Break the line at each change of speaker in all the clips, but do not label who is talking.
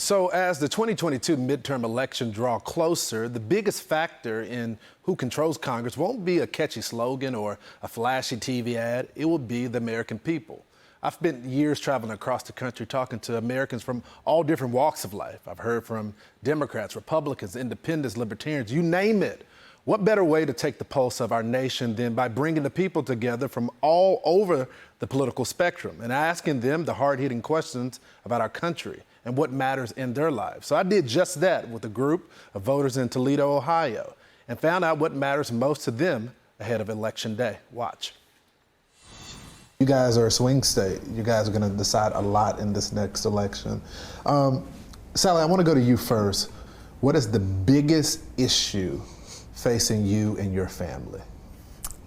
So as the 2022 midterm election draw closer, the biggest factor in who controls Congress won't be a catchy slogan or a flashy TV ad. It will be the American people. I've spent years traveling across the country talking to Americans from all different walks of life. I've heard from Democrats, Republicans, independents, libertarians, you name it. What better way to take the pulse of our nation than by bringing the people together from all over the political spectrum and asking them the hard-hitting questions about our country and what matters in their lives. So I did just that with a group of voters in Toledo, Ohio, and found out what matters most to them ahead of Election Day. Watch. You guys are a swing state. You guys are going to decide a lot in this next election. Sally, I want to go to you first. What is the biggest issue facing you and your family?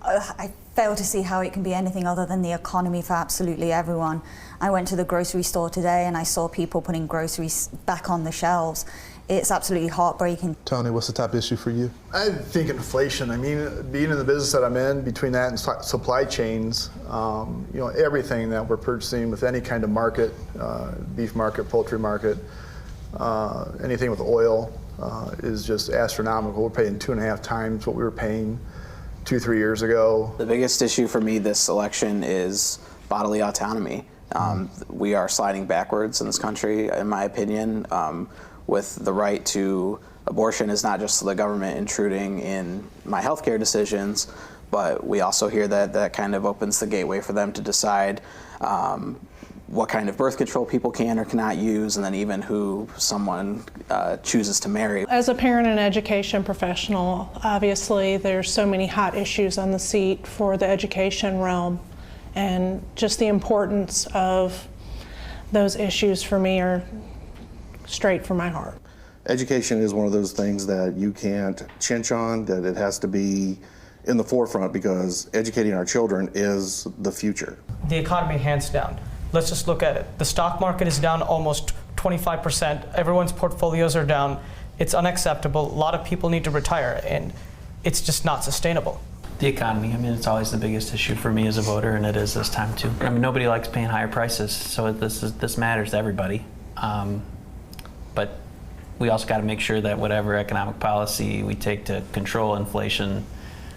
I fail to see how it can be anything other than the economy for absolutely everyone. I went to the grocery store today and I saw people putting groceries back on the shelves. It's absolutely heartbreaking.
Tony, what's the top issue for you?
I think inflation. I mean, being in the business that I'm in, between that and supply chains, everything that we're purchasing with any kind of market, beef market, poultry market, anything with oil, is just astronomical. We're paying 2.5 times what we were paying 2-3 years ago.
The biggest issue for me this election is bodily autonomy. We are sliding backwards in this country, in my opinion, with the right to abortion is not just the government intruding in my healthcare decisions, but we also hear that that kind of opens the gateway for them to decide what kind of birth control people can or cannot use, and then even who someone chooses to marry.
As a parent and education professional, obviously there's so many hot issues on the seat for the education realm, and just the importance of those issues for me are straight from my heart.
Education is one of those things that you can't chinch on, that it has to be in the forefront because educating our children is the future.
The economy, hands down. Let's just look at it. The stock market is down almost 25%. Everyone's portfolios are down. It's unacceptable. A lot of people need to retire, and it's just not sustainable.
The economy, I mean, it's always the biggest issue for me as a voter, and it is this time too. I mean, nobody likes paying higher prices, so this matters to everybody. But we also got to make sure that whatever economic policy we take to control inflation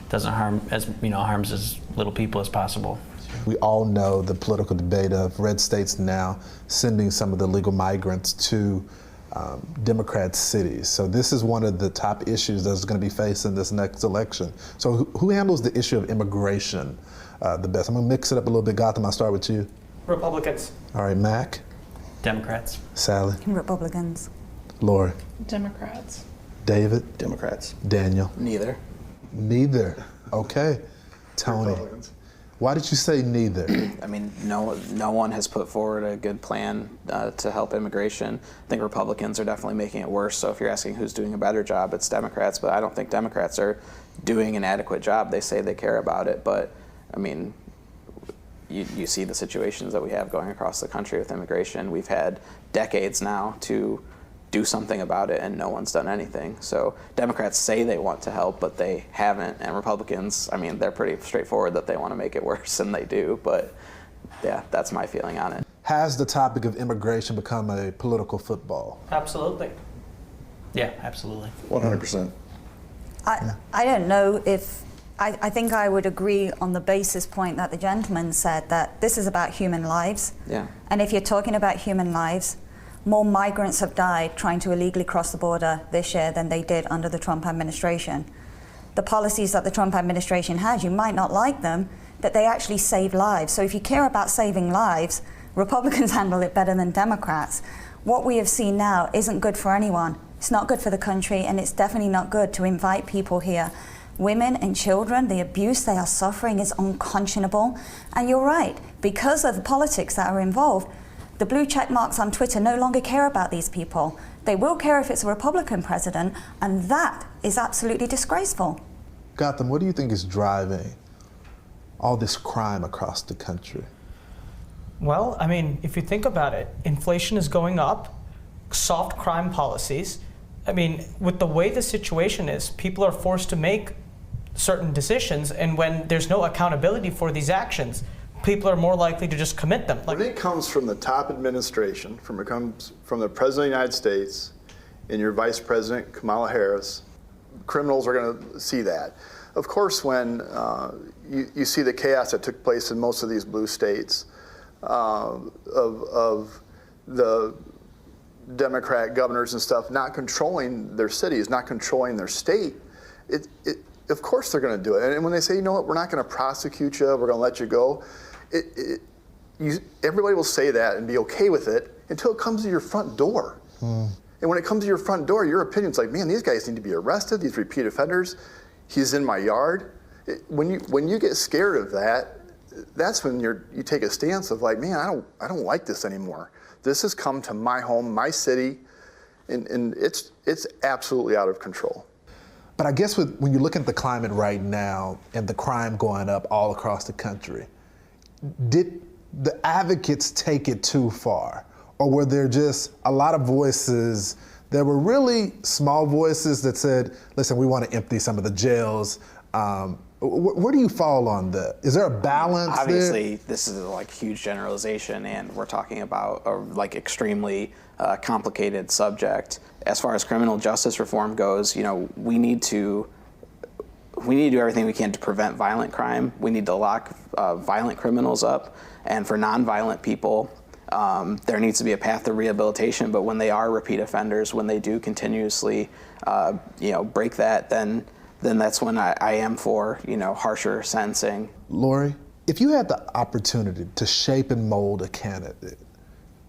doesn't harms as little people as possible.
We all know the political debate of red states now sending some of the legal migrants to Democrat cities. So this is one of the top issues that's going to be facing this next election. So who handles the issue of immigration the best? I'm going to mix it up a little bit. Gotham, I'll start with you.
Republicans.
All right, Mac.
Democrats.
Sally.
Republicans.
Lori.
Democrats.
David.
Democrats.
Daniel.
Neither.
Neither. Okay. Tony.
Republicans.
Why did you say neither?
I mean, no one has put forward a good plan to help immigration. I think Republicans are definitely making it worse. So if you're asking who's doing a better job, it's Democrats. But I don't think Democrats are doing an adequate job. They say they care about it, but I mean, you see the situations that we have going across the country with immigration. We've had decades now to do something about it, and no one's done anything. So Democrats say they want to help, but they haven't. And Republicans, I mean, they're pretty straightforward that they want to make it worse, and they do. But yeah, that's my feeling on it.
Has the topic of immigration become a political football?
Absolutely.
Yeah, absolutely.
100%.
I don't know if, I think I would agree on the basis point that the gentleman said, that this is about human lives.
Yeah.
And if you're talking about human lives, more migrants have died trying to illegally cross the border this year than they did under the Trump administration. The policies that the Trump administration has, you might not like them, but they actually save lives. So if you care about saving lives, Republicans handle it better than Democrats. What we have seen now isn't good for anyone. It's not good for the country, and it's definitely not good to invite people here. Women and children, the abuse they are suffering is unconscionable. And you're right, because of the politics that are involved, the blue check marks on Twitter no longer care about these people. They will care if it's a Republican president, and that is absolutely disgraceful.
Gotham, what do you think is driving all this crime across the country?
Well, I mean, if you think about it, inflation is going up, soft crime policies. I mean, with the way the situation is, people are forced to make certain decisions, and when there's no accountability for these actions, people are more likely to just commit them.
When it comes from the top administration, it comes from the President of the United States and your Vice President, Kamala Harris, criminals are going to see that. Of course, when you see the chaos that took place in most of these blue states of the Democrat governors and stuff not controlling their cities, not controlling their state, of course they're going to do it. And when they say, you know what, we're not going to prosecute you, we're going to let you go, everybody will say that and be okay with it until it comes to your front door. And when it comes to your front door, your opinion's like, man, these guys need to be arrested, these repeat offenders, he's in my yard. When you get scared of that, that's when you take a stance of like, man, I don't like this anymore. This has come to my home, my city, and it's absolutely out of control.
But I guess when you look at the climate right now and the crime going up all across the country, did the advocates take it too far? Or were there just a lot of voices that were really small voices that said, listen, we want to empty some of the jails? Where do you fall on that? Is there a balance
Obviously,
there?
this is like huge generalization, and we're talking about a like extremely complicated subject. As far as criminal justice reform goes, we need to do everything we can to prevent violent crime. We need to lock violent criminals up, and for nonviolent people, there needs to be a path to rehabilitation. But when they are repeat offenders, when they do continuously, break that, then that's when I am for, harsher sentencing.
Lori, if you had the opportunity to shape and mold a candidate,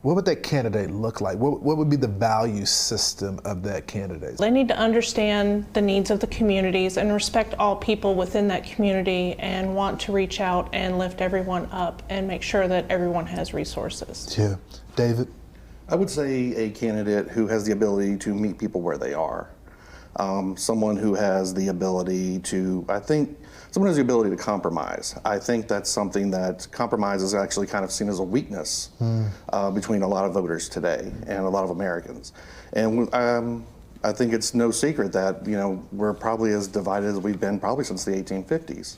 what would that candidate look like? What would be the value system of that candidate?
They need to understand the needs of the communities and respect all people within that community and want to reach out and lift everyone up and make sure that everyone has resources.
Yeah. David?
I would say a candidate who has the ability to meet people where they are. Someone who has the ability to, someone who has the ability to compromise. I think that's something that compromise is actually kind of seen as a weakness between a lot of voters today and a lot of Americans. And I think it's no secret that, we're probably as divided as we've been probably since the 1850s.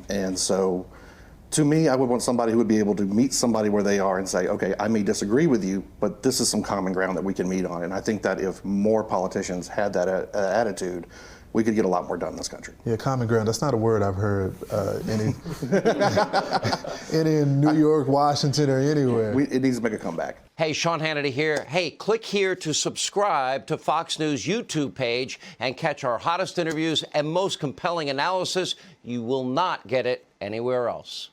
And so, to me, I would want somebody who would be able to meet somebody where they are and say, okay, I may disagree with you, but this is some common ground that we can meet on. And I think that if more politicians had that attitude, we could get a lot more done in this country.
Yeah, common ground, that's not a word I've heard any in New York, Washington, or anywhere.
It needs to make a comeback.
Hey, Sean Hannity here. Hey, click here to subscribe to Fox News YouTube page and catch our hottest interviews and most compelling analysis. You will not get it anywhere else.